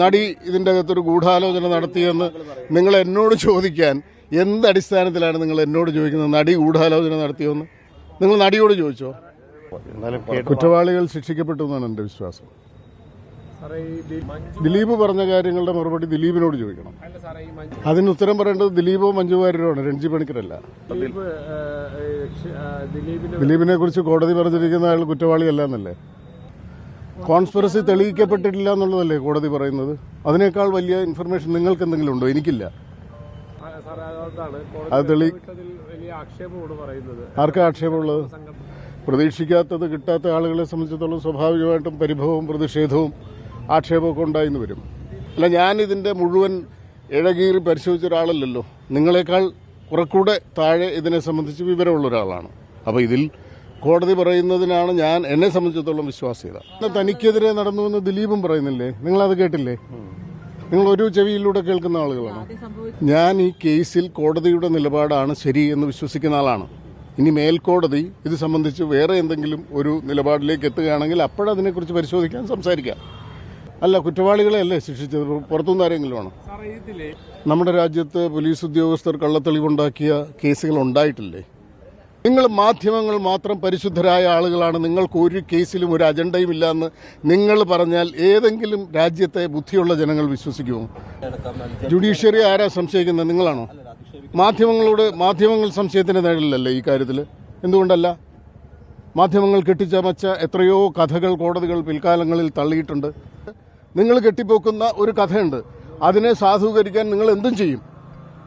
നടി ഇതിൻ്റെ അകത്തൊരു ഗൂഢാലോചന നടത്തിയെന്ന് നിങ്ങൾ എന്നോട് ചോദിക്കാൻ എന്ത് അടിസ്ഥാനത്തിലാണ് നിങ്ങൾ എന്നോട് ചോദിക്കുന്നത്? നടി ഗൂഢാലോചന നടത്തിയെന്ന് നിങ്ങൾ നടിയോട് ചോദിച്ചോ? കുറ്റവാളികൾ ശിക്ഷിക്കപ്പെട്ടു എന്നാണ് എൻ്റെ വിശ്വാസം. ദിലീപ് പറഞ്ഞ കാര്യങ്ങളുടെ മറുപടി ദിലീപിനോട് ചോദിക്കണം. അതിന് ഉത്തരം പറയേണ്ടത് ദിലീപോ മഞ്ജു വാര്യരോ ആണ്, രഞ്ജി പണിക്കരല്ല. ദിലീപിനെ കുറിച്ച് കോടതി പറഞ്ഞിരിക്കുന്ന അയാൾ കുറ്റവാളിയല്ല എന്നല്ലേ? കോൺസ്പിറസി തെളിയിക്കപ്പെട്ടിട്ടില്ല എന്നുള്ളതല്ലേ കോടതി പറയുന്നത്? അതിനേക്കാൾ വലിയ ഇൻഫർമേഷൻ നിങ്ങൾക്ക് എന്തെങ്കിലും ഉണ്ടോ? എനിക്കില്ല. അത് ആർക്കാ ആക്ഷേപമുള്ളത്? പ്രതീക്ഷിക്കാത്തത് കിട്ടാത്ത ആളുകളെ സംബന്ധിച്ചിടത്തോളം സ്വാഭാവികമായിട്ടും പരിഭവവും പ്രതിഷേധവും ആക്ഷേപമൊക്കെ ഉണ്ടായിന്ന് വരും. അല്ല, ഞാൻ ഇതിൻ്റെ മുഴുവൻ ഇഴകീറി പരിശോധിച്ച ഒരാളല്ലല്ലോ. നിങ്ങളെക്കാൾ കുറെക്കൂടെ താഴെ ഇതിനെ സംബന്ധിച്ച് വിവരമുള്ള ഒരാളാണ്. അപ്പോൾ ഇതിൽ കോടതി പറയുന്നതിനാണ് ഞാൻ എന്നെ സംബന്ധിച്ചിടത്തോളം വിശ്വാസ്യത. തനിക്കെതിരെ നടന്നുവെന്ന് ദിലീപും പറയുന്നില്ലേ? നിങ്ങളത് കേട്ടില്ലേ? നിങ്ങൾ ഒരു ചെവിയിലൂടെ കേൾക്കുന്ന ആളുകളാണ്. ഞാൻ ഈ കേസിൽ കോടതിയുടെ നിലപാടാണ് ശരി എന്ന് വിശ്വസിക്കുന്ന ആളാണ്. ഇനി മേൽക്കോടതി ഇത് സംബന്ധിച്ച് വേറെ എന്തെങ്കിലും ഒരു നിലപാടിലേക്ക് എത്തുകയാണെങ്കിൽ അപ്പോഴതിനെക്കുറിച്ച് പരിശോധിക്കാൻ സംസാരിക്കാം. അല്ല, കുറ്റവാളികളെ അല്ലേ ശിക്ഷിച്ചത്? പുറത്തുനിന്ന് ആരെങ്കിലും ആണോ? നമ്മുടെ രാജ്യത്ത് പോലീസ് ഉദ്യോഗസ്ഥർ കള്ളത്തെളിവുണ്ടാക്കിയ കേസുകൾ ഉണ്ടായിട്ടില്ലേ? നിങ്ങൾ മാധ്യമങ്ങൾ മാത്രം പരിശുദ്ധരായ ആളുകളാണ്, നിങ്ങൾക്ക് ഒരു കേസിലും ഒരു അജണ്ടയും ഇല്ല എന്ന് നിങ്ങൾ പറഞ്ഞാൽ ഏതെങ്കിലും രാജ്യത്തെ ബുദ്ധിയുള്ള ജനങ്ങൾ വിശ്വസിക്കുമോ? ജുഡീഷ്യറി ആരാ സംശയിക്കുന്നത്? നിങ്ങളാണോ? മാധ്യമങ്ങൾ സംശയത്തിന് നേരില്ലല്ലേ ഈ കാര്യത്തിൽ? എന്തുകൊണ്ടല്ല? മാധ്യമങ്ങൾ കെട്ടിച്ചമച്ച എത്രയോ കഥകൾ കോടതികൾ പിൽക്കാലങ്ങളിൽ തള്ളിയിട്ടുണ്ട്. നിങ്ങൾ കെട്ടിപ്പോക്കുന്ന ഒരു കഥയുണ്ട്, അതിനെ സാധൂകരിക്കാൻ നിങ്ങൾ എന്തും ചെയ്യും,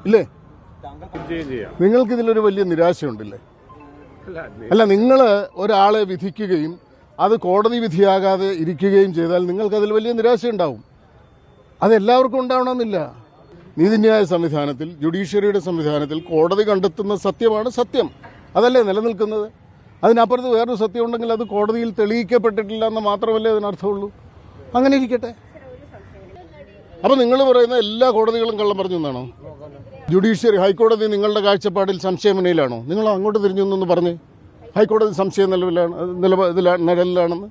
ഇല്ലേ? നിങ്ങൾക്കിതിലൊരു വലിയ നിരാശയുണ്ടല്ലേ? അല്ല, നിങ്ങൾ ഒരാളെ വിധിക്കുകയും അത് കോടതി വിധിയാകാതെ ഇരിക്കുകയും ചെയ്താൽ നിങ്ങൾക്കതിൽ വലിയ നിരാശയുണ്ടാവും. അതെല്ലാവർക്കും ഉണ്ടാവണമെന്നില്ല. നീതിന്യായ സംവിധാനത്തിൽ, ജുഡീഷ്യറിയുടെ സംവിധാനത്തിൽ കോടതി കണ്ടെത്തുന്ന സത്യമാണ് സത്യം. അതല്ലേ നിലനിൽക്കുന്നത്. അതിനപ്പുറത്ത് വേറൊരു സത്യം ഉണ്ടെങ്കിൽ അത് കോടതിയിൽ തെളിയിക്കപ്പെട്ടിട്ടില്ല എന്ന് മാത്രമല്ലേ അതിനർത്ഥമുള്ളൂ. അങ്ങനെ ഇരിക്കട്ടെ. അപ്പോൾ നിങ്ങൾ പറയുന്ന എല്ലാ കോടതികളും കള്ളം പറഞ്ഞു എന്നാണോ? ജുഡീഷ്യറി, ഹൈക്കോടതി നിങ്ങളുടെ കാഴ്ചപ്പാടിൽ സംശയമുനയിലാണോ? നിങ്ങൾ അങ്ങോട്ട് തിരിഞ്ഞു എന്ന് പറഞ്ഞ് ഹൈക്കോടതി സംശയ നിലവിലാണ് നിലവിലാണെന്ന്